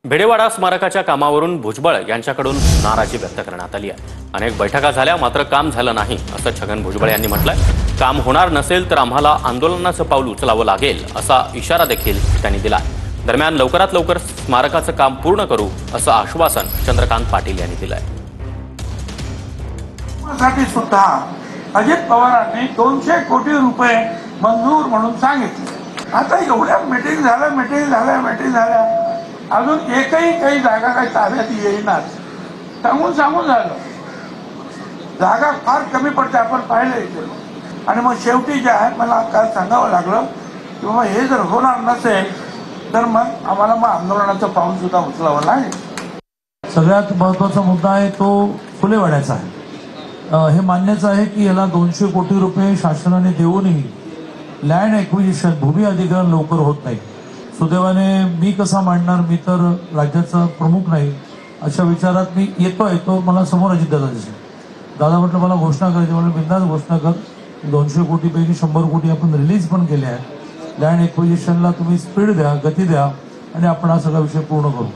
भिडेवाडा स्मारकाच्या कामावरून भुजबळ यांच्याकडून नाराजी व्यक्त करण्यात आली आहे। अनेक बैठका झाल्या मात्र काम झालं नाही असं छगन भुजबळ यांनी म्हटलंय। काम होणार नसेल तर आम्हाला आंदोलनाचं पाऊल उचलावं लागेल असा इशारा देखील त्यांनी दिलाय। दरम्यान लवकरात लवकर स्मारकाचं काम पूर्ण करू असं आश्वासन चंद्रकांत पाटील यांनी दिलंय। साठी सुद्धा अजित पवारांनी 200 कोटी रुपये मंजूर म्हणून सांगितले। आता एवढ्या मीटिंग झाल्या अजून एकही काही जागा काही ताब्यात येईनाच। सांगून झालं, जागा फार कमी पडते, आपण पाहिलं। आणि मग शेवटी जे आहे मला काल सांगावं लागलं की बाबा हे जर होणार नसेल तर मग आम्हाला आंदोलनाचं पाऊल सुद्धा उचलावं लागेल। सगळ्यात महत्त्वाचा मुद्दा आहे तो फुलेवाड्याचा आहे। हे मान्यच आहे की याला 200 कोटी रुपये शासनाने देऊनही लँड एक्विजिशन भूमी अधिग्रहण लवकर होत नाही। सुदैवाने मी कसा मांडणार, मी तर राज्याचा प्रमुख नाही, अशा विचारात मी येतोय। तो मला समोर अजितदादा दिसले। दादा म्हटलं मला घोषणा करायची, मला बिंदास घोषणा कर। 200 कोटीपैकी 100 कोटी आपण रिलीज पण केले आहेत। लँड एक्विजिशनला तुम्ही स्पीड द्या, गती द्या आणि आपण हा सगळा विषय पूर्ण करू।